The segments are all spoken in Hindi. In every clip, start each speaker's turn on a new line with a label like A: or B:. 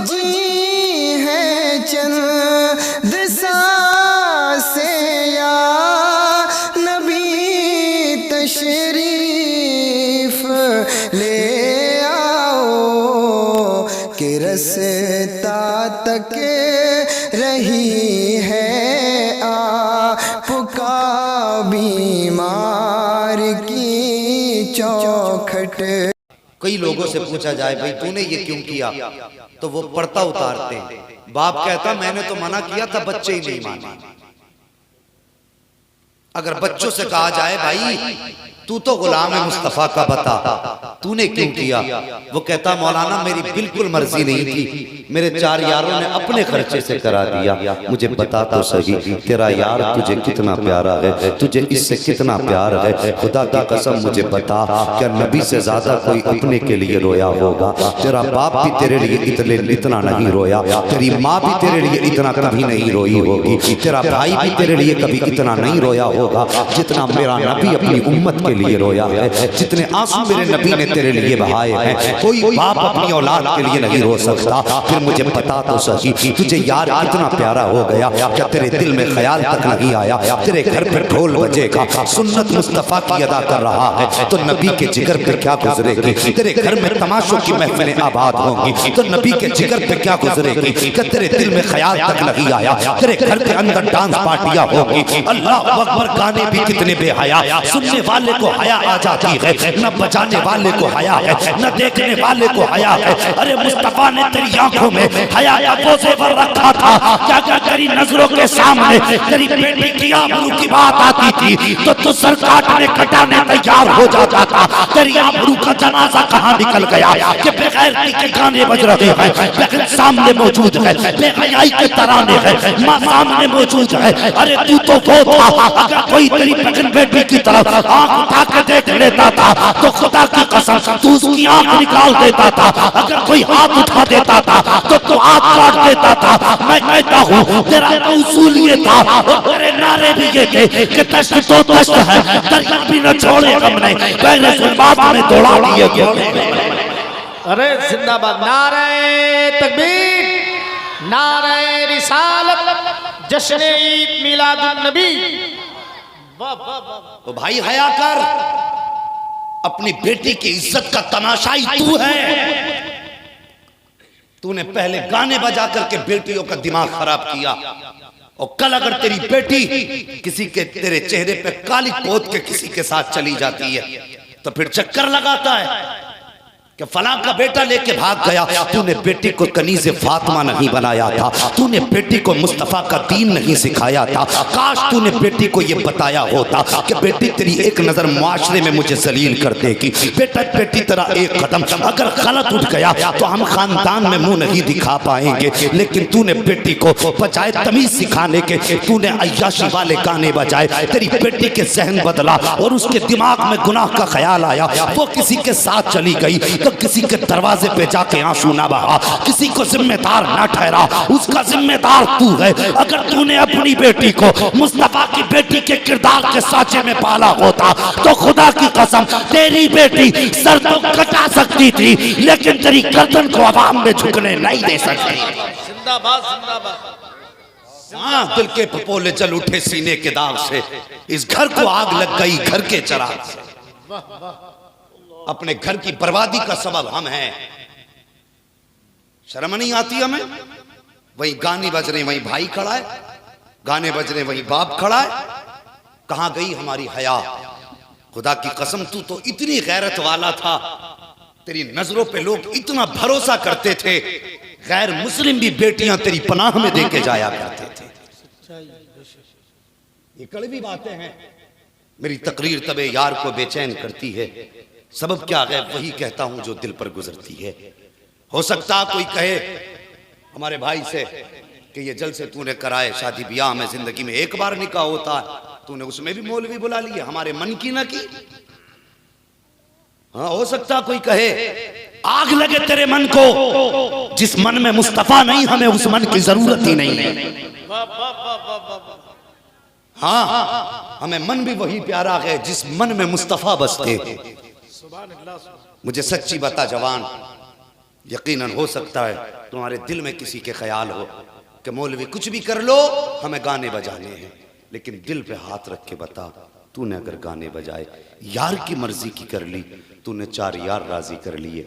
A: जी है चंद सांसें या नबी तशरीफ ले आओ कि रस्ता तक रही है आपका बीमार की चौखट।
B: कई लोगों से पूछा जाए भाई तूने ये क्यों किया, तो वो पर्दा उतारते हैं। बाप कहता मैंने तो मना किया था, बच्चे ही नहीं माने। अगर बच्चों से कहा जाए भाई तू तो गुलाम है मुस्तफा का, बता तूने क्यों किया, वो कहता मौलाना मेरी बिल्कुल मर्जी नहीं थी, मेरे चार यारों ने अपने खर्चे से करा दिया। मुझे बता तो सही तेरा यार तुझे कितना प्यारा है, तुझे इससे कितना प्यार है, खुदा की कसम मुझे बता क्या नबी से ज्यादा कोई अपने के लिए रोया होगा? तेरा बाप भी तेरे लिए इतना नहीं रोया, तेरी माँ भी तेरे लिए इतना कभी नहीं रोई होगी, तेरा भाई भी तेरे लिए कभी इतना नहीं रोया होगा जितना मेरा नबी अपनी उम्मत के लिए रोया है, जितने आंसू मेरे नबी ने तेरे लिए बहाए हैं। कोई बाप अपनी औलाद के लिए नहीं रो सकता। फिर मुझे बता तो सही तुझे यार कितना प्यारा हो गया, क्या तेरे दिल में ख्याल तक नहीं आया तेरे घर पे ढोल बजेगा, सुन्नत मुस्तफा की अदा कर रहा है तो नबी के जिगर पे क्या गुजरेगी, तेरे घर में तमाशों की महफिलें आबाद होंगी तो नबी के जिगर पे क्या गुजरेगी, क्या तेरे दिल में ख्याल तक नहीं आया तेरे घर के अंदर डांस पार्टियां होंगी। अल्लाह अकबर गाने भी कितने बेहया, सुनने वाले को हया आ जाती है, न बजाने वाले को हया है, न देखने वाले को हया है। अरे मुस्तफा ने तेरी आंखों में हया का बोझ पर रखा था, क्या क्या तेरी नजरों के सामने तेरी बेटी की आबरू की बात आती थी तो तू सर काटने कटाने तैयार हो जाता था। तेरी आबरू का जनाजा कहाँ निकल गया कि बगैर के गाने बज रहे हैं, बगैर सामने मौजूद है, बेहयाई के तराने हैं, माँ सामने मौजूद है। अरे तू तो वो था, अगर कोई तेरी बहन बेटी की तरफ आंख उठा के देख लेता था तो खुदा की कसम तू उसकी आंख निकाल देता था, अगर कोई हाथ उठा देता था तो तू हाथ काट देता था। मैं कहता हूँ तेरा तो उसूल ये था और तेरे नारे भी ये थे कि तश्त तो तश्त है, दरिया भी न छोड़े हमने, पहले जुल्मात में दौड़ा दिए गए।
C: अरे जिंदाबाद, नारे तकबीर, नारे रिसालत, जश्न ईद मिलादुन नबी।
B: तो भाई हया कर, अपनी बेटी की इज्जत का तमाशाई तू है। तूने पहले गाने बजा करके बेटियों का दिमाग खराब किया और कल अगर तेरी बेटी किसी के तेरे चेहरे पे काली पोत के किसी के साथ चली जाती है तो फिर चक्कर लगाता है कि फलां का बेटा लेके भाग गया। तूने बेटी को कनीज़े फातिमा नहीं बनाया था, तूने बेटी को मुस्तफ़ा का दीन नहीं सिखाया था। काश तूने बेटी को ये बताया होता कि बेटी तेरी एक नज़र मुआशरे में मुझे जलील कर देगी, बेटा बेटी तेरा एक कदम अगर गलत उठ गया तो हम खानदान में मुंह नहीं दिखा पाएंगे। लेकिन तूने बेटी को बजाय तमीज़ सिखाने के तूने अय्याशी वाले गाने बजाए, तेरी बेटी के जहन बदला और उसके दिमाग में गुनाह का ख्याल आया, वो किसी के साथ चली गई तो किसी के दरवाजे पे जाके आंसू ना बहा, किसी को जिम्मेदार ना ठहरा, उसका जिम्मेदार तू है। अगर तूने अपनी बेटी को मुस्तफा की बेटी के किरदार के साँचे में पाला होता तो खुदा की कसम तेरी बेटी सर तो कटा सकती थी लेकिन तेरी गर्दन को आवाम में झुकने नहीं दे सकती।
C: जिंदाबाद, जिंदाबाद।
B: हाँ, दिल के पपोले जल उठे सीने के दाग से, इस घर को आग लग गई घर के चिराग से। अपने घर की बर्बादी का सबब हम हैं। शर्म नहीं आती हमें? वही गाने बज रहे वही भाई खड़ा है, गाने बज रहे वही बाप खड़ा है। कहां गई हमारी हया? खुदा की कसम तू तो इतनी गैरत वाला था, तेरी नजरों पे लोग इतना भरोसा करते थे, गैर मुस्लिम भी बेटियां तेरी पनाह में देके जाया करते थे। ये कड़वी बातें हैं। मेरी तकरीर तबे यार को बेचैन करती है, सबब क्या है वही कहता हूं जो दिल पर गुजरती है। हो सकता कोई कहे हमारे भाई से कि ये जलसे तूने कराए, शादी ब्याह में जिंदगी में एक बार निकाह होता है, तूने उसमें भी मौलवी बुला लिए, हमारे मन की ना की। हाँ, हो सकता कोई कहे आग लगे तेरे मन को, जिस मन में मुस्तफा नहीं हमें उस मन की जरूरत ही नहीं है। हाँ, हमें मन भी वही प्यारा है जिस मन में मुस्तफा बसते। मुझे सच्ची बता जवान, यकीनन हो सकता है तुम्हारे दिल में किसी के ख्याल हो कि मौलवी कुछ भी कर लो, हमें गाने बजाने हैं, लेकिन दिल पे हाथ रख के बता, तूने अगर गाने बजाए, यार की मर्जी की कर ली, तूने 4 यार राजी कर लिए,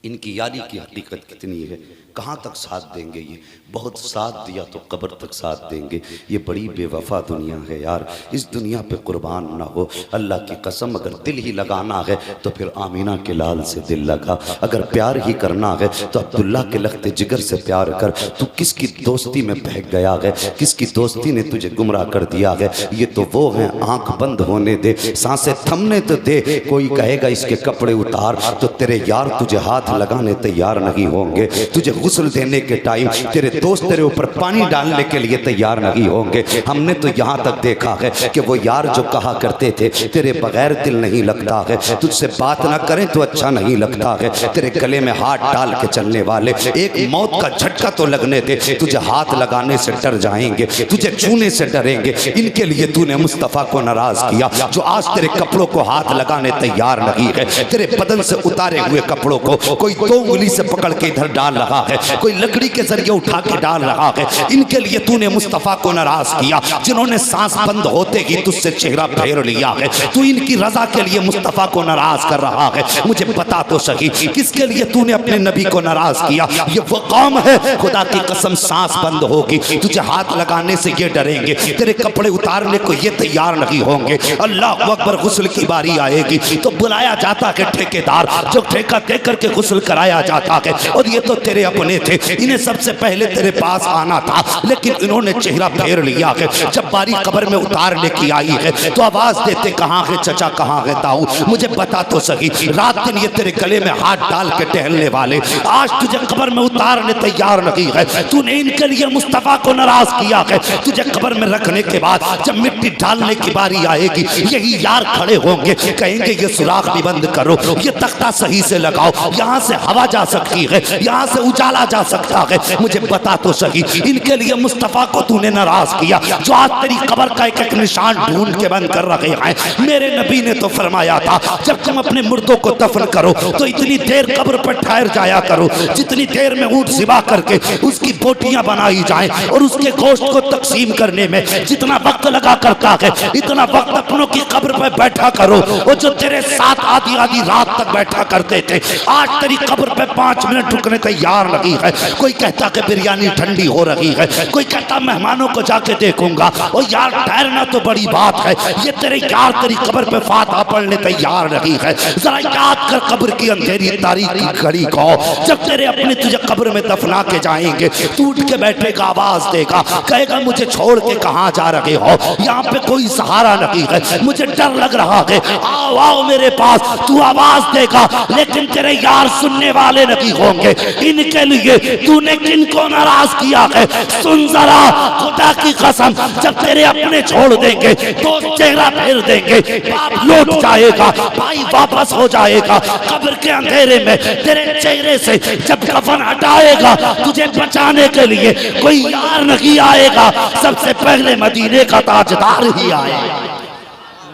B: इनकी यारी की हकीकत कितनी है, कहाँ तक साथ देंगे ये, बहुत साथ दिया तो कब्र तक साथ देंगे, ये बड़ी बेवफा दुनिया है यार, इस दुनिया पे कुर्बान ना हो, अल्लाह की कसम अगर दिल ही लगाना है तो फिर आमीना के लाल से दिल लगा, अगर प्यार ही करना है तो अब्दुल्ला के लख्ते जिगर से प्यार कर, तू किसकी दोस्ती में बहक गया है, किसकी दोस्ती ने तुझे गुमराह कर दिया है, ये तो वो है, आंख बंद होने दे, सांसें थमने तो दे, कोई कहेगा इसके कपड़े उतार तो तेरे यार तुझे हाथ लगाने तैयार नहीं होंगे, तुझे गुस्ल देने के टाइम तेरे दोस्त तेरे ऊपर पानी डालने के लिए तैयार नहीं होंगे। हमने तो यहाँ तक देखा है कि वो यार जो कहा करते थे तेरे बगैर दिल नहीं लगता है, तुझसे बात ना करें तो अच्छा नहीं लगता है, तेरे गले में हाथ डाल के चलने वाले एक मौत का झटका तो लगने दे, तुझे हाथ लगाने से डर जाएंगे, तुझे छूने से डरेंगे, इनके लिए तूने मुस्तफ़ा को नाराज किया जो आज तेरे कपड़ों को हाथ लगाने तैयार नहीं है, तेरे बदन से उतारे हुए कपड़ों को कोई 2 उंगली से पकड़ के इधर डाल रहा है, कोई लकड़ी के जरिए उठा के डाल रहा है, इनके लिए तूने मुस्तफ़ा को नाराज किया जिन्होंने सांस बंद होते ही तुझसे चेहरा फेर लिया है, तू इनकी रजा के लिए मुस्तफ़ा को नाराज कर रहा है, मुझे बता तो सही किसके लिए तूने अपने नबी को नाराज किया, ये वो कौम है खुदा की कसम सांस बंद होगी तुझे हाथ लगाने से ये डरेंगे, तेरे कपड़े उतारने को ये तैयार नहीं होंगे, अल्लाह अकबर गुस्ल की बारी आएगी तो बुलाया जाता है ठेकेदार जो ठेका दे करके गुस्ल कराया जाता है, और ये तो तेरे अपने थे, इन्हें सबसे पहले तेरे पास आना था, लेकिन इन्होंने चेहरा फेर लिया है, जब बारी कब्र में उतारने की आई है तो आवाज देते कहाँ है चचा, कहाँ है ताऊ, मुझे बता तो सही, रात दिन ये तेरे गले में हाथ डाल के टहलने वाले आज तुझे कब्र में उतारने तैयार नहीं है, तूने इनके लिए मुस्तफ़ा को नाराज किया है, तुझे कब्र में रखने के बाद जब मिट्टी डालने की बारी आएगी यही यार खड़े होंगे, कहेंगे ये सुराख भी बंद करो, ये तख्ता सही से लगाओ, यहाँ से हवा जा सकती है, यहाँ से उजाला जा सकता है, मुझे बता तो सही इनके लिए मुस्तफ़ा को तूने नाराज किया जो आज तेरी कब्र का एक एक निशान ढूंढ के बंद कर रहे हैं। मेरे नबी ने तो फरमाया था जब तुम अपने मुर्दों को दफन करो तो इतनी देर कब्र पर ठहर जाया करो जितनी देर में ऊंट ज़िबा करके उसकी बोटियां बनाई जाएं और उसके गोश्त को तकसीम करने में जितना वक्त लगा करता है इतना वक्त अपनों की कब्र पर बैठा करो, वो जो तेरे साथ आधी आधी रात तक बैठा करते थे आज तेरी कब्र पे 5 मिनट रुकने तैयार नहीं है, कोई कहता कि बिरयानी ठंडी हो रही है, कोई कहता मेहमानों को जाके देखूंगा, और यार ठहरना तो बड़ी बात है, ये तेरे यार तेरी कब्र पे फातिहा पढ़ने तैयार नहीं है, जरा याद कर कब्र की अंधेरी तारीकी घड़ी को, जब तेरे अपने तुझे कब्र में दफना के जाएंगे तू उठ के बैठेगा, आवाज देगा, कहेगा मुझे छोड़ के कहाँ जा रहे हो, यहाँ पे कोई सहारा नहीं है, मुझे डर लग रहा है, आओ आओ मेरे पास, तू आवाज देगा लेकिन तेरे यार सुनने वाले नहीं होंगे, इनके लिए तूने किनको नाराज किया है, सुन जरा खुदा की कसम, जब तेरे अपने छोड़ देंगे तो चेहरा फेर देंगे, बाप लौट जाएगा, भाई वापस हो जाएगा, कब्र के अंधेरे में तेरे चेहरे से जब कफन हटाएगा तुझे बचाने के लिए कोई यार नहीं आएगा, सबसे पहले मदीने का ताजदार ही आएगा।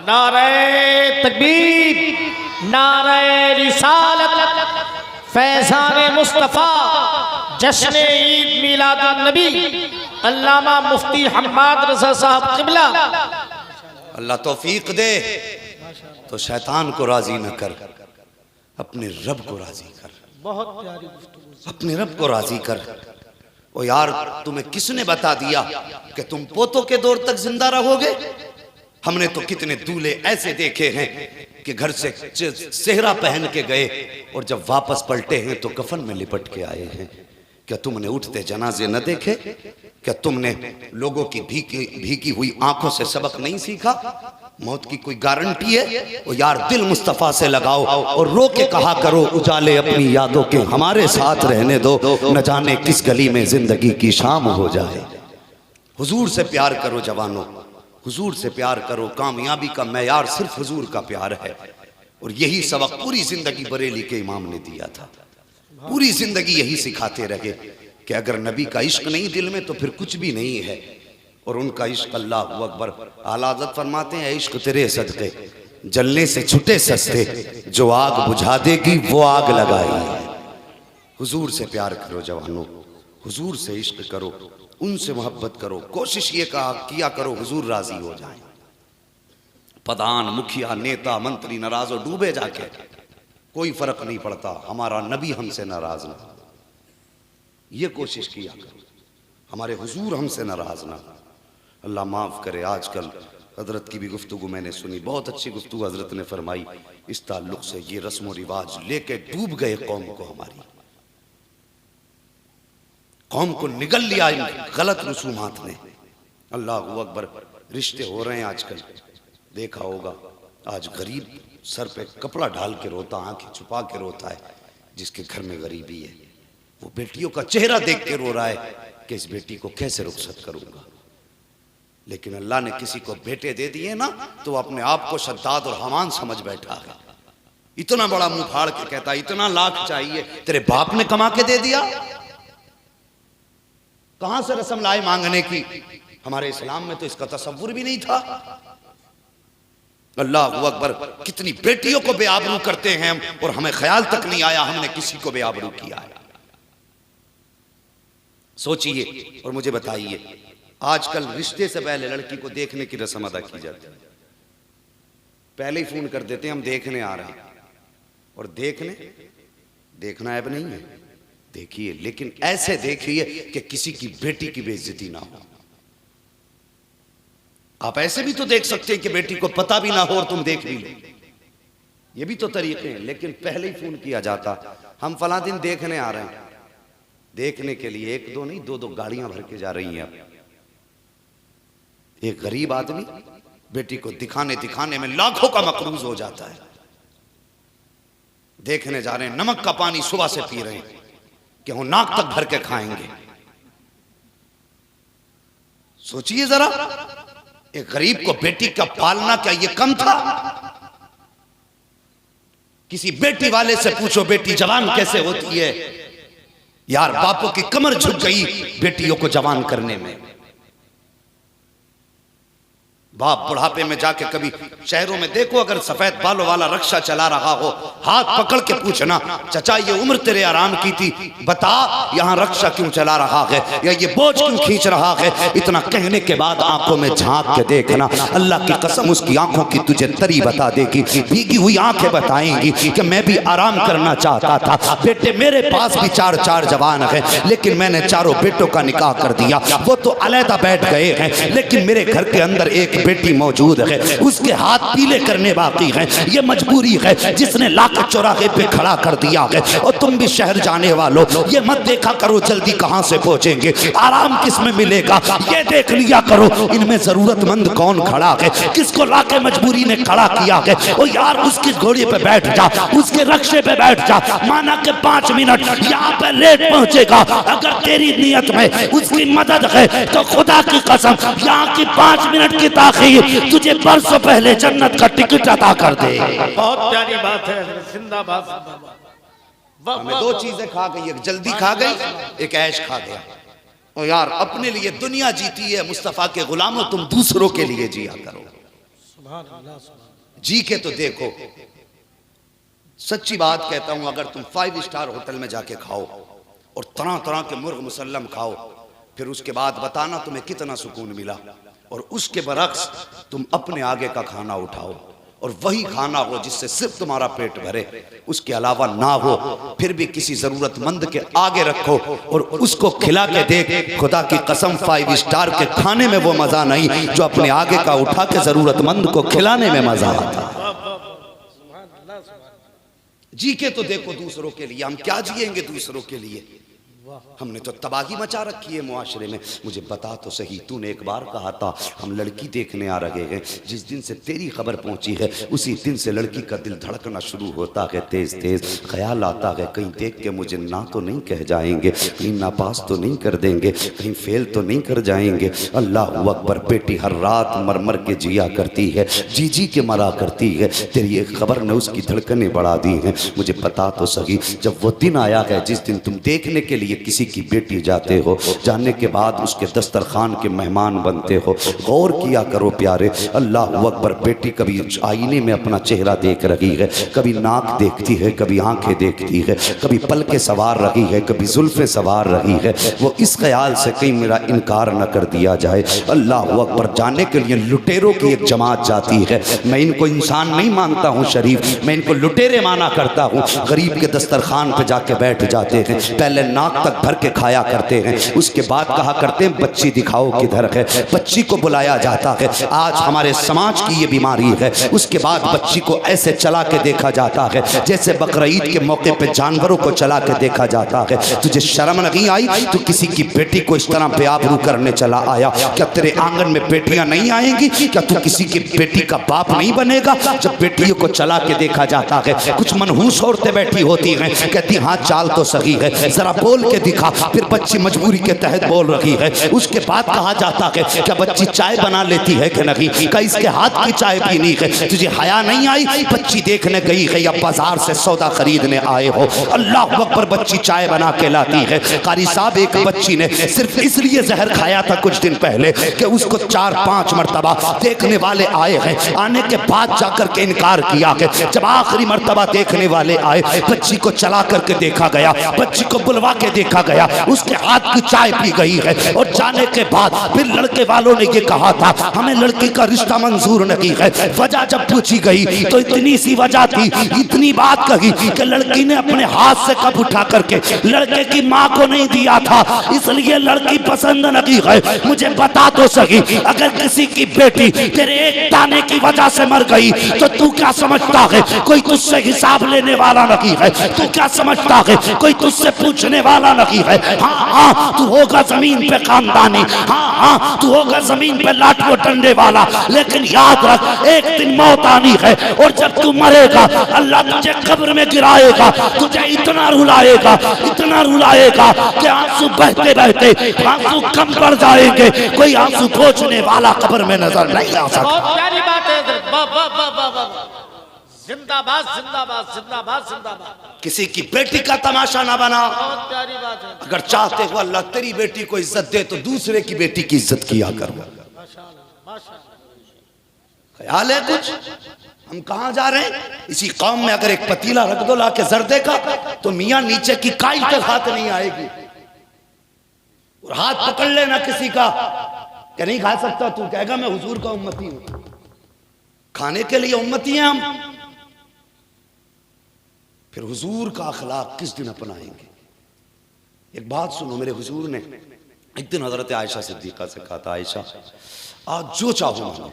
C: नारे तकबीर, नारे रिसालत, फैज़ान मुस्तफ़ा, जश्न ईद मिलादुन नबी, अल्लामा मुफ्ती हम्माद रज़ा साहब क़िबला।
B: अल्लाह तौफीक दे तो शैतान को राजी न कर, अपने रब को राजी कर,
C: बहुत प्यारी गुफ्तगू,
B: अपने रब को राजी कर। ओ यार तुम्हें किसने बता दिया कि तुम पोतों के दौर तक जिंदा रहोगे? हमने तो कितने दूल्हे ऐसे देखे हैं कि घर से सेहरा पहन के गए और जब वापस पलटे हैं तो कफन में लिपट के आए हैं। क्या तुमने उठते जनाजे न देखे? क्या तुमने लोगों की भीगी हुई आंखों से सबक नहीं सीखा? मौत की कोई गारंटी है? वो यार दिल मुस्तफ़ा से लगाओ और रो के कहा करो, उजाले अपनी यादों के हमारे साथ रहने दो, न जाने किस गली में जिंदगी की शाम हो जाए। हुजूर से प्यार करो जवानों, हुजूर से प्यार करो। कामयाबी का मैयार सिर्फ हुजूर का प्यार है, और यही सबक पूरी जिंदगी बरेली के इमाम ने दिया था। पूरी जिंदगी यही सिखाते रहे कि अगर नबी का इश्क नहीं दिल में तो फिर कुछ भी नहीं है। और उनका इश्क, अल्लाह अकबर, आला हज़रत फरमाते हैं, इश्क तेरे सदके जलने से छुटे सस्ते, जो आग बुझा देगी वो आग लगाई। हुजूर से प्यार करो जवानों, हुजूर से इश्क करो, उनसे मोहब्बत करो, कोशिश ये किया करो हुजूर राजी हो जाए। प्रधान, मुखिया, नेता, मंत्री नाराज हो, डूबे जाके, कोई फर्क नहीं पड़ता, हमारा नबी हमसे नाराज ना, ये कोशिश किया करो, हमारे हुजूर हमसे नाराज ना। अल्लाह माफ़ करे। आजकल हजरत की भी गुफ्तगू मैंने सुनी, बहुत अच्छी गुफ्तगू हजरत ने फरमाई। इस ताल्लुक से ये रस्म व रिवाज लेके डूब गए कौम को, हमारी कौम को निगल लिया इन गलत रसूमात ने। अल्लाह अकबर। रिश्ते हो रहे हैं आजकल, देखा होगा, आज गरीब सर पे कपड़ा डाल के रोता, आंखें छुपा के रोता है, जिसके घर में गरीबी है। वो बेटियों का चेहरा देख के रो रहा है कि इस बेटी को कैसे रुखसत करूंगा। लेकिन अल्लाह ने किसी को बेटे दे दिए ना, तो वो अपने आप को शद्दाद और हमान समझ बैठा है। इतना बड़ा मुंह फाड़ के कहता है इतना लाख चाहिए, तेरे बाप ने कमा के दे दिया। कहां से रस्म लाए मांगने की? हमारे इस्लाम में तो इसका तसव्वुर भी नहीं था। अल्लाह अकबर। कितनी बेटियों को बेआबरू करते हैं हम, और हमें ख्याल तक नहीं आया हमने किसी को बेआबरू किया है। सोचिए और मुझे बताइए, आजकल रिश्ते से पहले लड़की को देखने की रस्म अदा की जाती है। पहले ही फोन कर देते हैं हम देखने आ रहे हैं, और देखना ऐब नहीं है, देखिए, लेकिन ऐसे देखिए कि किसी की बेटी की बेइज्जती ना हो। आप ऐसे भी तो देख सकते हैं कि बेटी को पता भी ना हो और तुम देख भी लो, ये भी तो तरीके हैं। लेकिन पहले ही फोन किया जाता, हम फला दिन देखने आ रहे हैं। देखने के लिए एक दो नहीं, दो दो गाड़ियां भर के जा रही हैं। अब एक गरीब आदमी बेटी को दिखाने में लाखों का मकरूज हो जाता है। देखने जा रहे हैं, नमक का पानी सुबह से पी रहे हैं कि हम नाक तक भर के खाएंगे। सोचिए जरा, एक गरीब को बेटी का पालना क्या ये कम था? किसी बेटी वाले से पूछो बेटी जवान कैसे होती है। यार बापों की कमर झुक गई बेटियों को जवान करने में। बाप बुढ़ापे में जाके कभी शहरों में देखो, अगर सफेद बालों वाला रक्षा चला रहा हो, हाथ पकड़ के पूछना, चचा ये उम्र तेरे आराम की थी, बता यहाँ रक्षा क्यों चला रहा है, या ये बोझ क्यों खींच रहा है। इतना कहने के बाद आंखों में झांक के देखना, अल्लाह की कसम उसकी आंखों की तुझे तरी बता देगी, भीगी हुई आंखें बताएंगी कि मैं भी आराम करना चाहता था। बेटे मेरे पास भी चार जवान है, लेकिन मैंने चारों बेटों का निकाह कर दिया। वो तो अलहदा बैठ गए हैं, लेकिन मेरे घर के अंदर एक बेटी मौजूद है, उसके हाथ पीले करने बाकी हैं। ये मजबूरी है जिसने लाके चौराहे पे खड़ा कर दिया है। और तुम भी शहर जाने वालों, ये मत देखा करो जल्दी कहां से पहुंचेंगे, आराम किस में मिलेगा, ये देख लिया करो इनमें जरूरतमंद कौन खड़ा है, किसको लाके मजबूरी ने खड़ा किया है। और यार उसकी घोड़ी पे बैठ जा, उसके रक्षे पे बैठ जा, माना के 5 मिनट यहाँ पे लेट पहुंचेगा, अगर तेरी नियत में उसकी मदद है तो खुदा की कसम यहाँ की 5 मिनट की ताखीर तुझे बरसों पहले जन्नत का टिकट अदा कर दे।
C: बहुत प्यारी बात है, जिंदाबाद।
B: हमें 2 चीजें खा गई, एक जल्दी खा गई, एक ऐश खा गया। और यार अपने लिए दुनिया जीती है, मुस्तफा के गुलामों तुम दूसरों के लिए जिया करो। जी के तो देखो, सच्ची बात कहता हूं, अगर तुम 5 स्टार होटल में जाके खाओ और तरह तरह के मुर्ग मुसल्लम खाओ, फिर उसके बाद बताना तुम्हें कितना सुकून मिला। और उसके बरक्स तुम अपने आगे का खाना उठाओ और वही खाना हो जिससे सिर्फ तुम्हारा पेट भरे, उसके अलावा ना हो, फिर भी किसी जरूरतमंद के आगे रखो और उसको खिला के देख। खुदा की कसम 5 स्टार के खाने में वो मजा नहीं जो अपने आगे का उठा के जरूरतमंद को खिलाने में मजा आता। जी के तो देखो दूसरों के लिए, हम क्या जिएंगे दूसरों के लिए? हमने तो तबाही मचा रखी है मुआशरे में। मुझे बता तो सही, तूने एक बार कहा था हम लड़की देखने आ रहे हैं, जिस दिन से तेरी खबर पहुंची है उसी दिन से लड़की का दिल धड़कना शुरू होता है, तेज तेज ख्याल आता है, कहीं देख के मुझे ना तो नहीं कह जाएंगे, कहीं नापास तो नहीं कर देंगे, कहीं फेल तो नहीं कर जाएंगे। अल्लाह अकबर। बेटी हर रात मर मर के जिया करती है, जी जी के मरा करती है, तेरी एक खबर ने उसकी धड़कनें बढ़ा दी हैं। मुझे बता तो सही, जब वो दिन आया है जिस दिन तुम देखने के लिए लिए किसी की बेटी जाते हो, जाने के बाद उसके दस्तरखान के मेहमान बनते हो, गौर किया करो प्यारे। अल्लाह अकबर, बेटी कभी आईने में अपना चेहरा देख रही है, कभी नाक देखती है, कभी आंखें देखती है, कभी पलके सवार रही है, कभी जुल्फे सवार रही है। वो इस ख्याल से कहीं मेरा इनकार न कर दिया जाए। अल्लाह अकबर, जाने के लिए लुटेरों की एक जमात जाती है। मैं इनको इंसान नहीं मानता हूँ शरीफ, मैं इनको लुटेरे माना करता हूँ। गरीब के दस्तरखान पे जाके बैठ जाते हैं, पहले नाक तक भर के खाया करते हैं, उसके बाद कहा करते हैं बच्ची दिखाओ किधर है। बच्ची को बुलाया जाता है। आज हमारे समाज की ये बीमारी है। उसके बाद बच्ची को ऐसे चला के देखा जाता है जैसे बकरीद के मौके पे जानवरों को चला के देखा जाता है। तुझे शर्म नहीं आई? तू किसी की बेटी को इस तरह बेआबरू करने चला आया। क्या तेरे आंगन में बेटियां नहीं आएंगी? क्या तू किसी की बेटी का बाप नहीं बनेगा? जब बेटियों को चला के देखा जाता है, कुछ मनहूस औरतें बैठी होती हैं, कहती हाँ चाल तो सही है, जरा बोल के दिखा। फिर बच्ची मजबूरी के तहत बोल रही है। उसके बाद कहा जाता है क्या बच्ची चाय बना लेती है कि नहीं? क्या इसके हाथ की चाय पीनी है? तुझे हया नहीं आई? बच्ची देखने गई है या बाजार से सौदा खरीदने आए हो? अल्लाह अकबर, बच्ची चाय बना के लाती है। कारी साहब, एक बच्ची ने सिर्फ इसलिए जहर खाया था कुछ दिन पहले कि उसको 4-5 मरतबा देखने वाले आए हैं, आने के बाद जाकर के इनकार किया है। जब आखिरी मरतबा देखने वाले आए, बच्ची को चला करके देखा गया, बच्ची को बुलवा के देखा गया, उसके हाथ की चाय पी गई है। और जाने के बाद फिर लड़के वालों ने ये कहा था हमें लड़की का रिश्ता मंजूर नहीं है। वजह जब पूछी गई तो इतनी सी वजह थी, इतनी बात कही कि लड़की ने अपने हाथ से कप उठा करके लड़के की माँ को नहीं दिया था, इसलिए लड़की पसंद नहीं है। मुझे बता तो सही, अगर किसी की बेटी तेरे एक दाने की वजह से मर गई तो तू क्या समझता है कोई तुझसे हिसाब लेने वाला नहीं है? तू क्या समझता है कोई तुझसे पूछने वाला नहीं है? हाँ हाँ, तू होगा जमीन पे खानदानी, हाँ हाँ, तू होगा जमीन पे लाठों डंडे वाला, लेकिन याद रख एक दिन मौत आनी है। और जब तू मरेगा अल्लाह तुझे कब्र में गिराएगा, तुझे इतना रुलाएगा, इतना रुलाएगा कि आंसू बहते बहते आंसू कम पड़ जाएंगे। कोई आंसू पोंछने वाला कब्र में नजर नहीं आ सकता।
C: बहुत प्यारी बात है। जिंदाबाद जिंदाबाद जिंदाबाद जिंदाबाद।
B: किसी की बेटी का तमाशा ना बना।
C: बहुत प्यारी बात है।
B: अगर चाहते हो अल्लाह तेरी बेटी को इज्जत दे तो दूसरे की बेटी की इज्जत किया करो।
C: माशाअल्लाह माशाअल्लाह।
B: ख्याल है कुछ? हम कहां जा रहे हैं? इसी कौम में अगर एक पतीला रख दो लाके जर्दे का तो मियां नीचे की काई तक हाथ नहीं आएगी। और हाथ पकड़ लेना किसी का कि नहीं खा सकता, तू कहेगा मैं हुजूर का उम्मती हूं। खाने के लिए उम्मती हैं हम, फिर हुजूर का अखलाक किस दिन अपनाएंगे? एक बात सुनो, मेरे हुजूर ने एक दिन हजरत आयशा सिद्दीका से कहा था, आयशा आज जो चाहो मांग लो,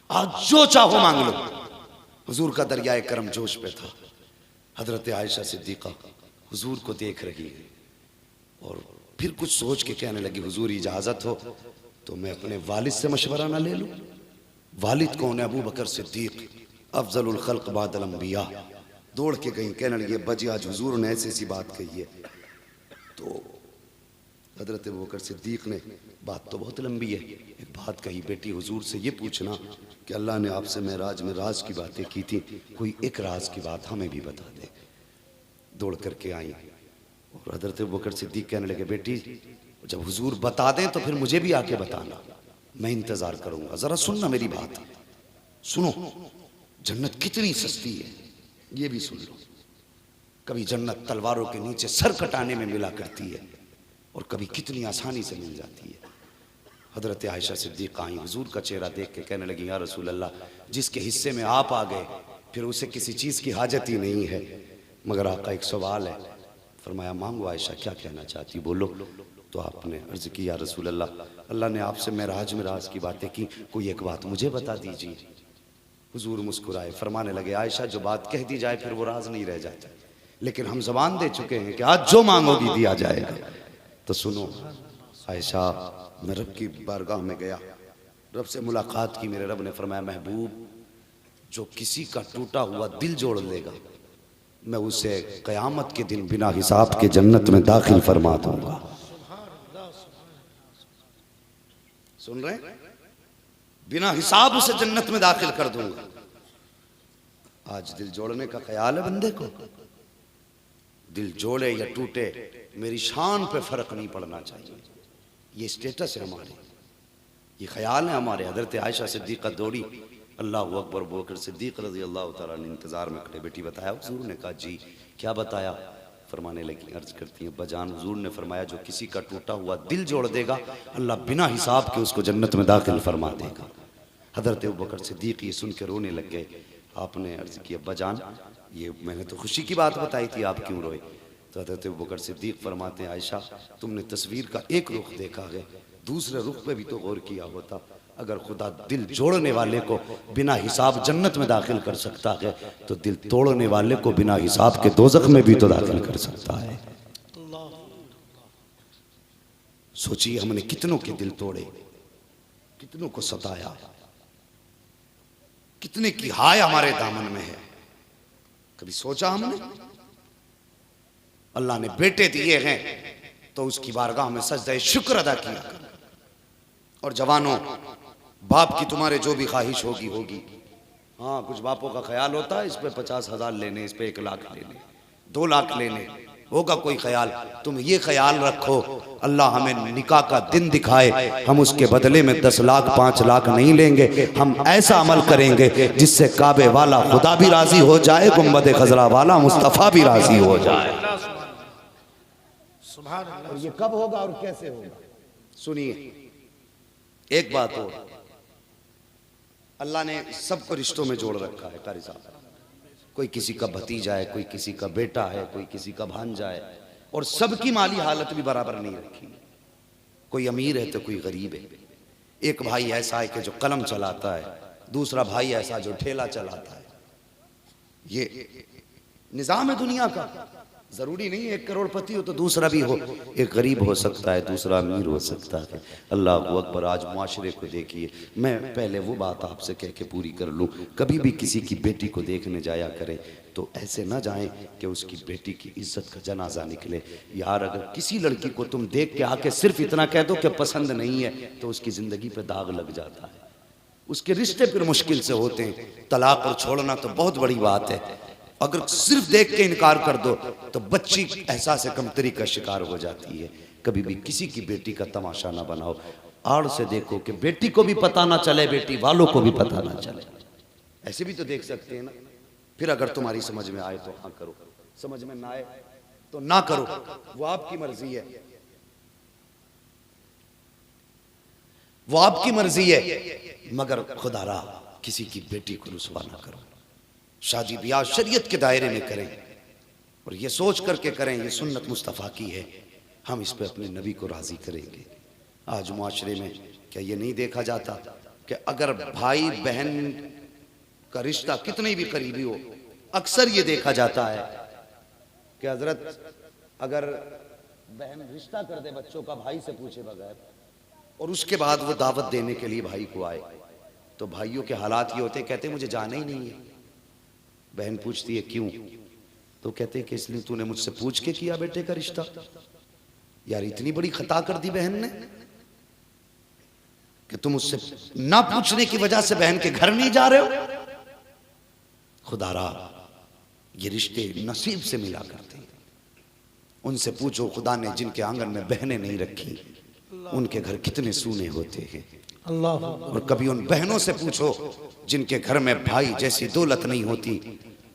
B: आज जो चाहो मांग लो। हुजूर का दरियाए करम जोश पे था। हजरत आयशा सिद्दीका हुजूर को देख रही है और फिर कुछ सोच के कहने लगी, हुजूर इजाजत हो तो मैं अपने वालिद से मशवरा ना ले लूं? वालिद कौन है? अबू बकर सिद्दीक, अफजलुल खल्क बादल अंबिया। दौड़ के गई, कहने लगी बजी आज हुजूर ने ऐसी ऐसी बात कही है। तो हजरत अबू बकर सिद्दीक ने, बात तो बहुत लंबी है, एक बात कही, बेटी हुजूर से ये पूछना कि अल्लाह ने आपसे मेराज में राज की बातें की थी, कोई एक राज की बात हमें भी बता दे। दौड़ करके आई और हजरत अबू बकर सिद्दीक कहने लगे, बेटी जब हुजूर बता दें तो फिर मुझे भी आके बताना, मैं इंतजार करूंगा। जरा सुनना मेरी बात, सुनो जन्नत कितनी सस्ती है ये भी सुन लो। कभी जन्नत तलवारों के नीचे सर कटाने में मिला करती है और कभी कितनी आसानी से मिल जाती है। हजरत आयशा सिद्दीक़ा आई, हुजूर का चेहरा देख के कहने लगी, या रसूल अल्लाह, जिसके हिस्से में आप आ गए फिर उसे किसी चीज़ की हाजत ही नहीं है, मगर आका एक सवाल है। फरमाया मांगो आयशा, क्या कहना चाहती बोलो। तो आपने अर्ज की, या रसूल अल्लाह, अल्लाह ने आपसे मेराज की बातें की, कोई एक बात मुझे बता दीजिए। हुजूर मुस्कुराए, फरमाने लगे, आयशा जो बात कह दी जाए फिर वो राज नहीं रह जाता, लेकिन हम जबान दे चुके हैं कि आज जो मांगोगी दिया जाएगा। तो सुनो आयशा, मैं रब की बारगाह में गया, रब से मुलाकात की, मेरे रब ने फरमाया, महबूब जो किसी का टूटा हुआ दिल जोड़ लेगा मैं उसे क़यामत के दिन बिना हिसाब के जन्नत में दाखिल फरमा दूंगा। सुन रहे हैं? बिना हिसाब उसे जन्नत में दाखिल कर दूंगा। आज दिल जोड़ने का ख्याल है बंदे को? दिल जोड़े या टूटे मेरी शान पे फ़र्क नहीं पड़ना चाहिए। ये स्टेटस है हमारे, ये ख्याल है हमारे। हज़रत आयशा सिद्दीक़ा दौड़ी, अल्लाह अकबर, बकर सिद्दीक़ रज़ी अल्लाह तआला ने इंतज़ार में खड़े, बेटी बताया हुज़ूर ने? कहा जी। क्या बताया? फरमाने लगी, अर्ज़ करती हैं बजान, हुज़ूर ने फरमाया जो किसी का टूटा हुआ दिल जोड़ देगा अल्लाह बिना हिसाब के उसको जन्नत में दाखिल फरमा देगा। हज़रत अबू बकर सिद्दीक़ ये सुन के रोने लग गए। आपने अर्ज़ किया बजान, ये मैंने तो खुशी की बात बताई थी, आप क्यों रोए? तो हज़रत अबू बकर सिद्दीक़ फरमाते हैं आयशा, तुमने तस्वीर का एक रुख देखा है, दूसरे रुख पे भी तो गौर किया होता। अगर खुदा दिल जोड़ने वाले को बिना हिसाब जन्नत में दाखिल कर सकता है तो दिल तोड़ने वाले को बिना हिसाब के दोज़ख में भी तो दाखिल कर सकता है। सोचिए हमने कितनों के दिल तोड़े, कितनों को सताया, कितने की हाय हमारे दामन में है। कभी सोचा हमने? अल्लाह ने बेटे दिए हैं तो उसकी बारगाह में सजदा शुक्र अदा किया। और जवानों, बाप की तुम्हारे जो भी ख्वाहिश होगी होगी। हाँ, कुछ बापों का ख्याल होता है इस पे 50,000 लेने, इस पे 1 लाख लेने, 2 लाख लेने, होगा कोई ख्याल। तुम ये ख्याल रखो अल्लाह हमें निकाह का दिन दिखाए, हम उसके बदले में 10 लाख 5 लाख नहीं लेंगे। हम ऐसा अमल करेंगे जिससे काबे वाला खुदा भी राजी हो जाए, गुंबद खजरा वाला मुस्तफ़ा भी राजी हो जाए। और ये कब होगा और कैसे होगा? सुनिए एक बात हो, अल्लाह ने सबको रिश्तों में जोड़ रखा है। कारी साहब, कोई किसी का भतीजा है, कोई किसी का बेटा है, कोई किसी का भांजा है, और सबकी माली हालत भी बराबर नहीं रखी। कोई अमीर है तो कोई गरीब है। एक भाई ऐसा है कि जो कलम चलाता है, दूसरा भाई ऐसा जो ठेला चलाता है। ये निजाम है दुनिया का। जरूरी नहीं है 1 करोड़पति हो तो दूसरा भी हो, एक गरीब हो सकता है, दूसरा अमीर हो सकता है। अल्लाह अकबर। आज मुआशरे को देखिए, मैं पहले वो बात आपसे कह के पूरी कर लूँ, कभी भी किसी की बेटी को देखने जाया करें तो ऐसे ना जाएं कि उसकी बेटी की इज्जत का जनाजा निकले। यार अगर किसी लड़की को तुम देख के आके सिर्फ इतना कह दो कि पसंद नहीं है तो उसकी ज़िंदगी पे दाग लग जाता है, उसके रिश्ते फिर मुश्किल से होते हैं। तलाक और छोड़ना तो बहुत बड़ी बात है, अगर सिर्फ देख के इनकार कर दो तो बच्ची एहसास कमतरी का शिकार हो जाती है। कभी भी किसी की बेटी का तमाशा ना बनाओ, आड़ से देखो कि बेटी को भी पता ना चले, बेटी वालों को भी पता ना चले। ऐसे भी तो देख सकते हैं ना। फिर अगर तुम्हारी समझ में आए तो हाँ करो, समझ में ना आए तो ना करो, वो आपकी मर्जी है, वो आपकी मर्जी है। मगर खुदारा किसी की बेटी को रुसवा ना करो। शादी ब्याह शरीयत के दायरे में करें और ये सोच करके करें ये सुन्नत मुस्तफ़ा की है, हम इस पे अपने नबी को राज़ी करेंगे। आज मुआशरे में क्या ये नहीं देखा जाता कि अगर भाई बहन का रिश्ता कितनी भी करीबी हो, अक्सर ये देखा जाता है कि हजरत अगर बहन रिश्ता कर दे बच्चों का भाई से पूछे बगैर और उसके बाद वो दावत देने के लिए भाई को आए तो भाइयों के हालात ये होते, कहते मुझे जाना ही नहीं है। बहन पूछती है क्यों? तो कहते हैं कि इसलिए तूने मुझसे पूछ के किया बेटे का रिश्ता। यार इतनी बड़ी खता कर दी बहन ने कि तुम उससे ना पूछने की वजह से बहन के घर नहीं जा रहे हो। खुदारा ये रिश्ते नसीब से मिला करते हैं। उनसे पूछो खुदा ने जिनके आंगन में बहनें नहीं रखी उनके घर कितने सूने होते हैं। और कभी उन बहनों से पूछो जिनके घर में भाई जैसी दौलत नहीं होती,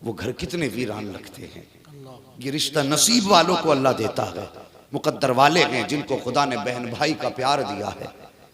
B: वो घर कितने वीरान लगते हैं। ये रिश्ता नसीब वालों को अल्लाह देता है। मुकद्दर वाले हैं जिनको खुदा ने बहन भाई का प्यार दिया है।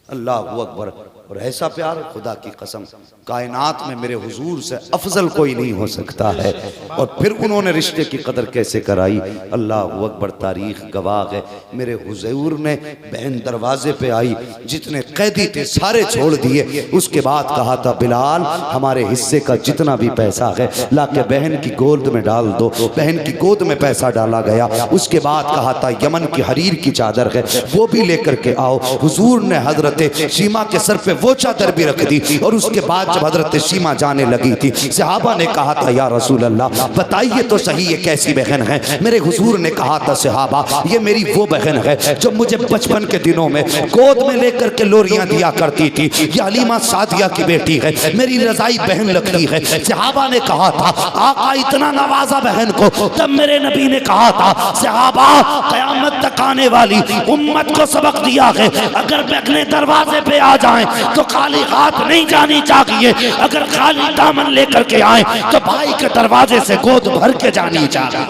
B: अल्लाह अकबर। और ऐसा प्यार खुदा की कसम कायनात में मेरे हुजूर से अफजल कोई नहीं हो सकता है। और फिर उन्होंने रिश्ते की कदर कैसे कराई, अल्लाह अकबर। तारीख गवाह है, मेरे हुजूर ने बहन दरवाजे पे आई, जितने कैदी थे सारे छोड़ दिए। उसके बाद कहा था बिलाल हमारे हिस्से का जितना भी पैसा है लाके बहन की गोद में डाल दो। बहन की गोद में पैसा डाला गया। उसके बाद कहा था यमन की हरीर की चादर है वो भी लेकर के आओ। हुजूर ने हजरत शीमा के सर पे वो चादर भी रख दी। और उसके बाद जब हजरत सीमा जाने लगी थी, सहाबा ने कहा था या रसूल अल्लाह बताइए तो सही ये कैसी बहन है। मेरे हुजूर ने कहा था सहाबा ये मेरी वो बहन है जो मुझे बचपन के दिनों में गोद में लेकर के लोरियां दिया करती थी। ये हलीमा सादिया की बेटी है, मेरी रजाई बहन लगती है। सहाबा ने कहा था आका इतना नवाजा बहन को। तब मेरे नबी ने कहा था सहाबा कयामत तक आने वाली उम्मत को सबक दिया है, अगर बहने दरवाजे पे आ जाएं तो खाली हाथ नहीं जानी चाहिए, अगर खाली दामन लेकर के आए तो भाई के दरवाजे से गोद भर के जानी चाहिए।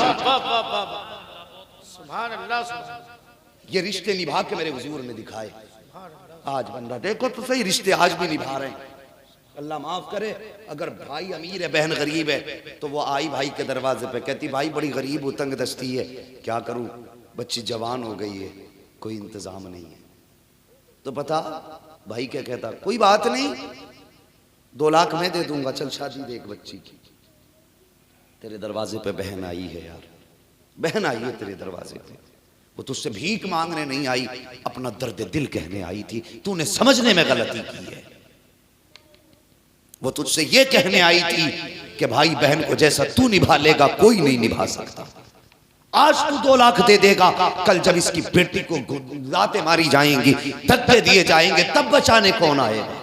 C: सुभान अल्लाह, सुभान।
B: ये रिश्ते निभा के मेरे हुजूर ने दिखाए। आज बंदा देखो तो सही रिश्ते आज भी निभा रहे हैं। अल्लाह माफ करे, अगर भाई अमीर है बहन गरीब है तो वो आई भाई के दरवाजे पे कहती भाई बड़ी गरीब हूँ, तंग दस्ती है, क्या करूं, बच्ची जवान हो गई है, कोई इंतजाम नहीं है। तो बता भाई क्या कहता, कोई बात नहीं 2 लाख मैं दे दूंगा, चल शादी देख बच्ची की। तेरे दरवाजे पे बहन आई है यार, बहन आई है तेरे दरवाजे पे, वो तुझसे भीख मांगने नहीं आई, अपना दर्द दिल कहने आई थी। तूने समझने में गलती की है। वो तुझसे ये कहने आई थी कि भाई बहन को जैसा तू निभा लेगा कोई नहीं निभा सकता। आज तू 2 लाख दे देगा, कल जब इसकी बेटी को लातें मारी जाएंगी, धक्के दिए जाएंगे, तब बचाने कौन आएगा।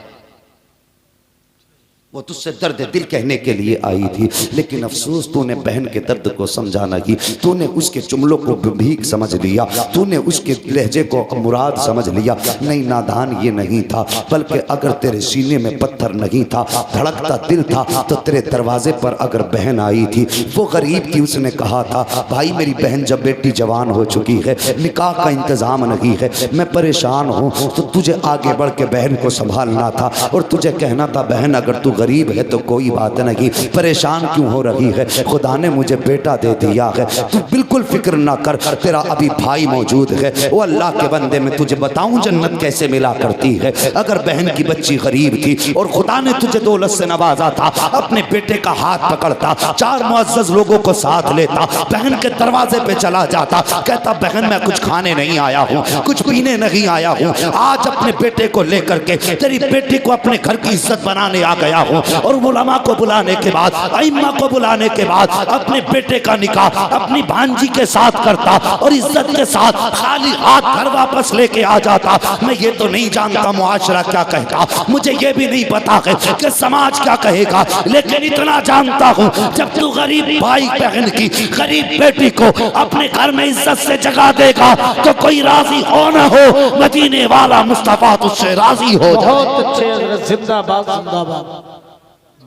B: वो तुझसे दर्द दिल कहने के लिए आई थी, लेकिन अफसोस तूने बहन के दर्द को समझा नहीं। तूने उसके जुमलों को भीख समझ लिया, तूने उसके लहजे को मुराद समझ लिया। नहीं, नादान ये नहीं था, बल्कि अगर तेरे सीने में पत्थर नहीं था, धड़कता दिल था, तो तेरे दरवाजे पर अगर बहन आई थी, वो गरीब थी, उसने कहा था भाई मेरी बहन जब बेटी जवान हो चुकी है, निकाह का इंतजाम नहीं है, मैं परेशान हूँ, तो तुझे आगे बढ़ के बहन को संभालना था और तुझे कहना था बहन अगर तू गरीब है तो कोई बात नहीं, परेशान क्यों हो रही है, खुदा ने मुझे बेटा दे दिया है, तू बिल्कुल फिक्र ना कर, तेरा अभी भाई मौजूद है। वो अल्लाह के बंदे में तुझे बताऊं जन्नत कैसे मिला करती है। अगर बहन की बच्ची गरीब थी और खुदा ने तुझे दौलत से नवाजा था, अपने बेटे का हाथ पकड़ता, 4 मुअज़्ज़ज़ लोगों को साथ लेता, बहन के दरवाजे पे चला जाता, कहता बहन मैं कुछ खाने नहीं आया हूँ, कुछ पीने नहीं आया हूँ, आज अपने बेटे को लेकर के तेरी बेटी को अपने घर की इज्जत बनाने आ गया हूँ। और उलमा को बुलाने के बाद, अइम्मा को बुलाने के बाद अपने बेटे का निकाह अपनी भांजी के साथ करता और इज्जत के साथ खाली हाथ घर वापस लेके आ जाता। मैं ये तो नहीं जानता मुआशरा क्या कहेगा, मुझे ये भी नहीं पता है कि समाज क्या कहेगा, लेकिन इतना जानता हूँ जब तू गरीब भाई बहन की गरीब बेटी को अपने घर में इज्जत से जगा देगा तो कोई राजी हो ना हो, मदीने वाला मुस्तफा तुझसे राजी हो जाए।
C: बहुत अच्छे हज़रत, जिंदाबाद जिंदाबाद,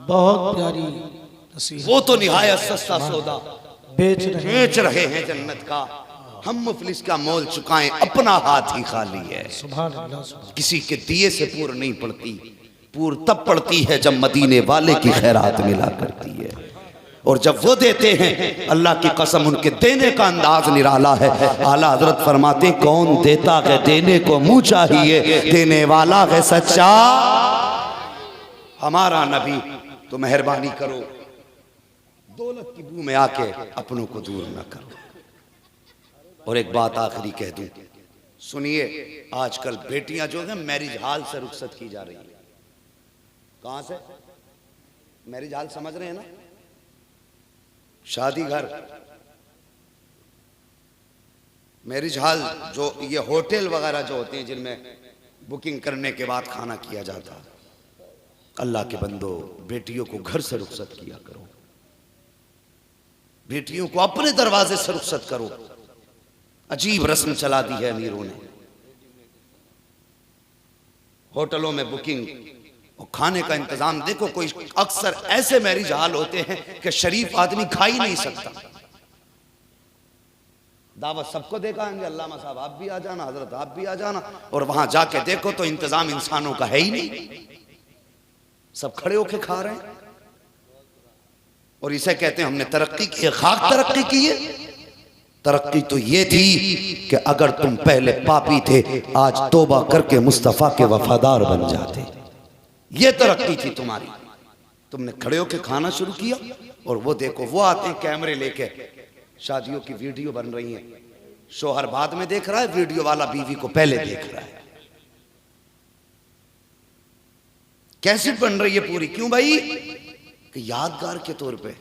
C: बहुत प्यारी नसीहत।
B: वो तो निहायत सस्ता सौदा
C: बेच
B: रहे हैं जन्नत का, हम मुफलिस का मोल चुकाएं, अपना हाथ ही खाली है।
C: सुभान अल्लाह, सुभान।
B: किसी के दिए से पूर नहीं पड़ती, पूर तब पड़ती है जब मदीने वाले की खैरात मिला करती है। और जब वो देते हैं अल्लाह की कसम उनके देने का अंदाज निराला है। आला हजरत फरमाते कौन देता है देने को मुंह चाहिए, देने वाला है सच्चा हमारा नबी। तो मेहरबानी करो दौलत की बू में आके अपनों को दूर न करो। और एक बात आखिरी कह दूं, सुनिए, आजकल बेटियां जो है मैरिज हॉल से रुखसत की जा रही है। कहां से? मैरिज हॉल समझ रहे हैं ना, शादी घर। मैरिज हॉल जो ये होटल वगैरह जो होते हैं जिनमें बुकिंग करने के बाद खाना किया जाता है। अल्लाह के बंदो, बेटियों को घर से रुखसत किया करो, बेटियों को अपने दरवाजे से रुखसत करो। अजीब रस्म चला दी है अमीरों ने, होटलों में बुकिंग और खाने का इंतजाम। देखो कोई अक्सर ऐसे मैरिज हाल होते हैं कि शरीफ आदमी खा ही नहीं सकता। दावत सबको देखाएंगे, अल्लामा साहब आप भी आ जाना, हजरत आप भी आ जाना, और वहां जाके देखो तो इंतजाम इंसानों का है ही नहीं, सब खड़े होके खा रहे हैं। और इसे कहते हैं हमने तरक्की की है। खाक तरक्की की है? तरक्की तो ये थी कि अगर तुम पहले पापी थे आज तौबा करके मुस्तफा के वफादार बन जाते, ये तरक्की थी तुम्हारी। तुमने खड़े होके खाना शुरू किया और वो देखो वो आते हैं कैमरे लेके, शादियों की वीडियो बन रही है, शोहर बाद में देख रहा है, वीडियो वाला बीवी को पहले देख रहा है। कैसेट बन रही है पूरी, क्यों भाई? कि यादगार के तौर पे,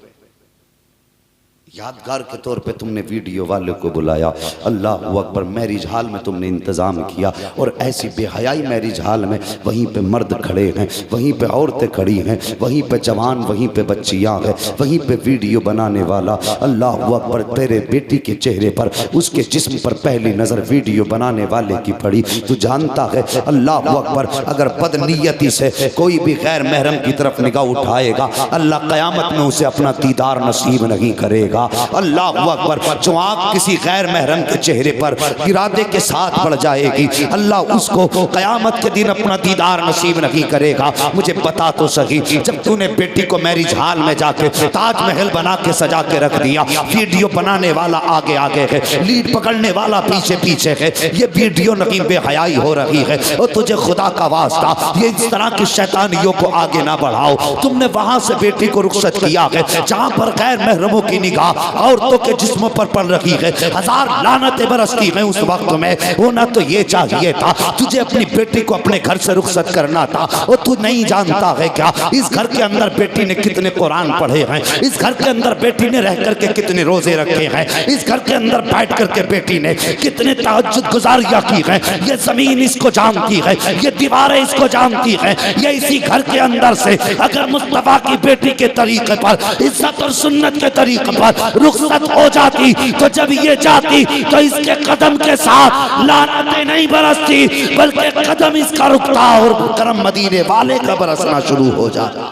B: यादगार के तौर पे तुमने वीडियो वाले को बुलाया। अल्लाह अकबर, मैरिज हॉल में तुमने इंतज़ाम किया और ऐसी बेहयाई मैरिज हॉल में वहीं पे मर्द खड़े हैं, वहीं पे औरतें खड़ी हैं, वहीं पे जवान, वहीं पे बच्चियां हैं, वहीं पे वीडियो बनाने वाला। अल्लाह अकबर, तेरे बेटी के चेहरे पर, उसके जिस्म पर पहली नज़र वीडियो बनाने वाले की पड़ी। तू जानता है अल्लाह अकबर, अगर बदनीयती से कोई भी गैर महरम की तरफ निगाह उठाएगा, अल्लाह क़यामत में उसे अपना दीदार नसीब नहीं करेगा। अल्लाह अकबर, जो आँख किसी गैर महरम के चेहरे पर इरादे के साथ पड़ जाएगी, अल्लाह उसको क़यामत के दिन अपना दीदार नसीब नहीं करेगा। मुझे बता तो सही, जब तूने बेटी को मैरिज हॉल में जाके ताजमहल बना के सजा के रख दिया, वीडियो बनाने वाला आगे आगे है, लीड पकड़ने वाला पीछे पीछे है, ये वीडियो नहीं बेहयाई हो रही है। और तुझे खुदा का वास्ता ये इस तरह की शैतानियों को आगे ना बढ़ाओ। तुमने वहां से बेटी को रुखसत किया है जहां पर गैर महरमों की निगाह औरतों के जिस्मों पर पड़ रही है, हजार लानतें बरसती हैं उस वक्त में। होना तो ये चाहिए था, तुझे अपनी बेटी को अपने घर से रुखसत करना था। और तू नहीं जानता है क्या, इस घर के अंदर बेटी ने कितने कुरान पढ़े हैं, इस घर के अंदर बेटी ने रह करके कितने रोजे रखे हैं, इस घर के अंदर बैठ करके बेटी ने कितने तहज्जुद गुजारियां की हैं। ये जमीन इसको जानती है, ये दीवारें इसको जानती हैं। ये इसी घर के अंदर से अगर मुस्तफा की बेटी के तरीके पर, इज्जत और सुन्नत के तरीके पर रुखसत हो जाती, तो जब ये जाती तो इसके कदम के साथ लानतें नहीं बरसती, बल्कि कदम इसका रुकता और करम मदीने वाले का बरसना शुरू हो जाता।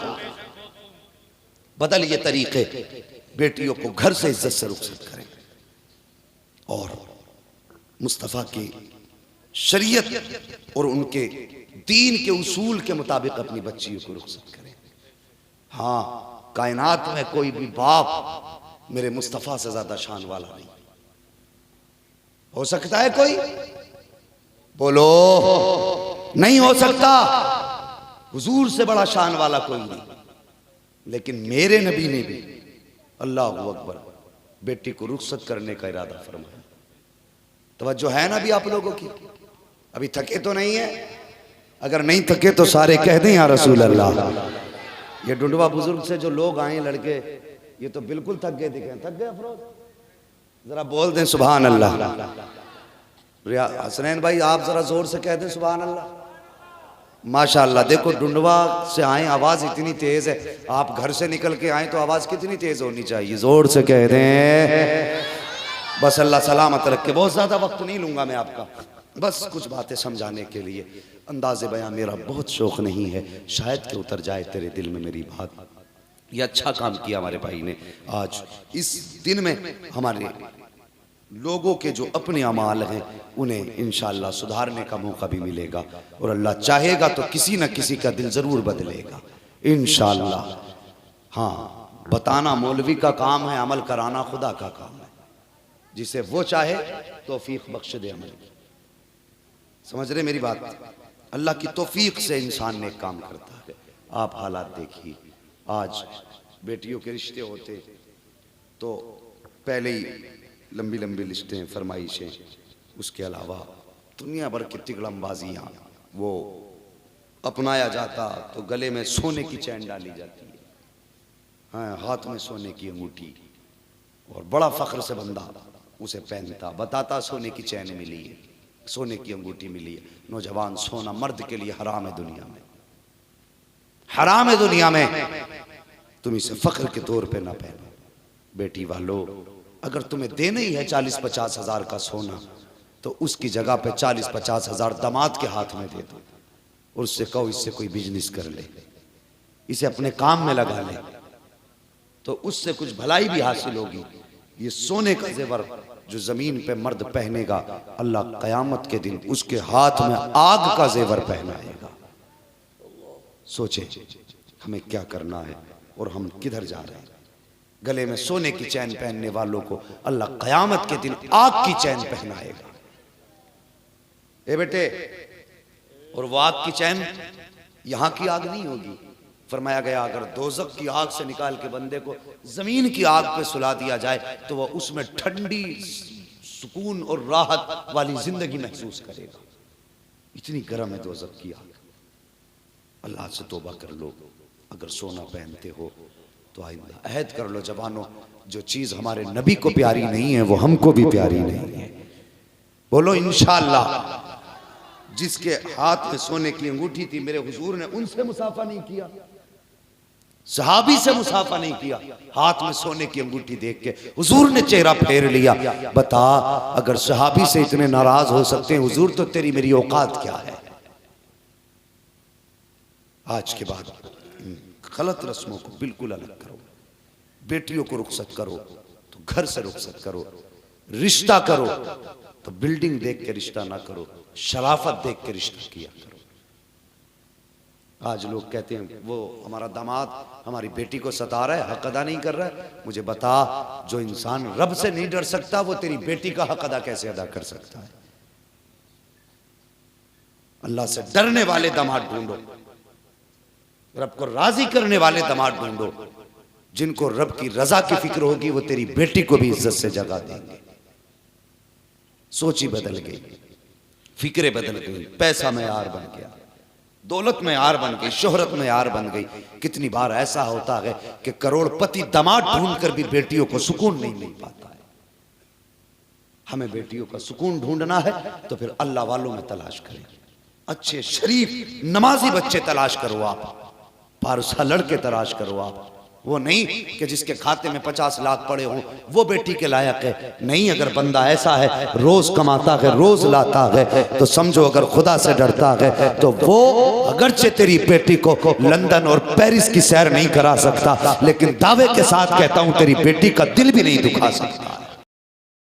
B: बदलिए तरीके, बेटियों को घर से इज्जत से रुखसत करें और मुस्तफा की शरीयत और उनके दीन के उसूल के मुताबिक अपनी बच्चियों को रुखसत करें। हाँ, कायनात में कोई भी बाप मेरे मुस्तफा से ज्यादा शान वाला नहीं हो सकता है। कोई बोलो, नहीं हो सकता। हुजूर से बड़ा शान वाला कोई नहीं, लेकिन मेरे नबी ने भी अल्लाह अकबर बेटी को रुखसत करने का इरादा फरमाया। तवज्जो है ना भी आप लोगों की? अभी थके तो नहीं है? अगर नहीं थके तो सारे कह दें या रसूल अल्लाह। ये डुंडवा बुजुर्ग से जो लोग आए लड़के, ये तो बिल्कुल थक गए दिखे। थक गए अफरोज? जरा बोल दें सुभान अल्लाह। हसनैन भाई आप जरा जोर से कह दें सुभान अल्लाह। माशाअल्लाह, देखो डुंडवा से आए, आवाज इतनी तेज है, आप घर से निकल के आए तो आवाज कितनी तेज होनी चाहिए। जोर से कह दें। बस अल्लाह सलामत रखे। बहुत ज्यादा वक्त नहीं लूंगा मैं आपका, बस कुछ बातें समझाने के लिए। अंदाज़े बयां मेरा बहुत शौक नहीं है, शायद कि उतर जाए तेरे दिल में मेरी बात। ये अच्छा काम किया हमारे भाई ने। आज इस दिन में हमारे लोगों के जो अपने अमाल हैं उन्हें इंशाअल्लाह सुधारने का मौका भी मिलेगा, और अल्लाह चाहेगा तो किसी न किसी का दिल ज़रूर बदलेगा इंशाअल्लाह। हाँ, बताना मौलवी का काम है, अमल कराना खुदा का काम है। जिसे वो चाहे तौफीक बख्श दे अमल की। समझ रहे मेरी बात? अल्लाह की तौफीक से इंसान ने काम करता है। आप हालात देखिए, आज बेटियों के रिश्ते होते तो पहले ही लंबी लंबी लिस्टें, फरमाइशें, उसके अलावा दुनिया भर की तिगड़मबाजियाँ, वो अपनाया जाता तो गले में सोने की चैन डाली जाती है, हाँ, हाथ में सोने की अंगूठी, और बड़ा फख्र से बंदा उसे पहनता, बताता सोने की चैन मिली है, सोने की अंगूठी मिली है। नौजवान, सोना मर्द के लिए हराम है दुनिया में, हराम है दुनिया में। तुम इसे फख्र के तौर पे ना पहनो। बेटी वालों, अगर तुम्हें देना ही है 40-50 हज़ार का सोना, तो उसकी जगह पे 40-50 हज़ार दामाद के हाथ में दे दो, और उससे कहो इससे कोई बिजनेस कर ले, इसे अपने काम में लगा ले, तो उससे कुछ भलाई भी हासिल होगी। ये सोने का जेवर जो जमीन पे मर्द पहनेगा, अल्लाह कयामत के दिन उसके हाथ में आग का जेवर पहनाएगा। सोचे हमें क्या करना है और हम किधर जा रहे हैं। गले में सोने की चैन पहनने वालों को अल्लाह कयामत के दिन आग की चैन पहनाएगा। ए बेटे, और वो आग की चैन यहां की आग नहीं होगी। फरमाया गया अगर दोज़ख की आग से निकाल के बंदे को जमीन की आग पे सुला दिया जाए तो वह उसमें ठंडी, सुकून और राहत वाली जिंदगी महसूस करेगा। इतनी गर्म है दोज़ख की आग। अल्लाह से तौबा कर लो। अगर सोना पहनते हो तो आइंदा अहद कर लो जवानों, जो चीज़ हमारे नबी को प्यारी नहीं है वो हमको भी प्यारी नहीं है। बोलो इंशाअल्लाह। जिसके हाथ में सोने की अंगूठी थी, मेरे हुजूर ने उनसे मुसाफा नहीं किया, सहाबी से मुसाफा नहीं किया, हाथ में सोने की अंगूठी देख के हुजूर ने चेहरा फेर लिया। बता, अगर सहाबी से इतने नाराज हो सकते हैं, हुजूर तो तेरी मेरी औकात क्या है। आज के बाद गलत रस्मों को बिल्कुल अलग करो। बेटियों को रुखसत करो तो घर से रुखसत करो, रिश्ता करो तो बिल्डिंग देख के रिश्ता ना करो, शराफत देख के रिश्ता किया करो। आज लोग कहते हैं वो हमारा दामाद हमारी बेटी को सता रहा है, हक अदा नहीं कर रहा है। मुझे बता, जो इंसान रब से नहीं डर सकता वो तेरी बेटी का हक अदा कैसे अदा कर सकता है। अल्लाह से डरने वाले दामाद ढूंढो, रब को राजी करने वाले दामाद ढूंढो। जिनको रब की रजा की फिक्र होगी वो तेरी बेटी को भी इज्जत से जगह देंगे। सोची बदल गई, फिक्रें बदल गई, पैसा में यार बन गया, दौलत में यार बन गई, शोहरत में यार बन गई। कितनी बार ऐसा होता है कि करोड़पति दामाद ढूंढकर भी बेटियों को सुकून नहीं मिल पाता है। हमें बेटियों का सुकून ढूंढना है तो फिर अल्लाह वालों में तलाश करें। अच्छे शरीफ नमाजी बच्चे तलाश करो आप, पारसा लड़के तलाश करो आप। वो नहीं कि जिसके खाते में 50 लाख पड़े हों वो बेटी के लायक है। नहीं, अगर बंदा ऐसा है, रोज कमाता है, रोज लाता है, तो समझो अगर खुदा से डरता है तो वो अगरचे तेरी बेटी को लंदन और पेरिस की सैर नहीं करा सकता, लेकिन दावे के साथ कहता हूं तेरी बेटी का दिल भी नहीं दुखा सकता।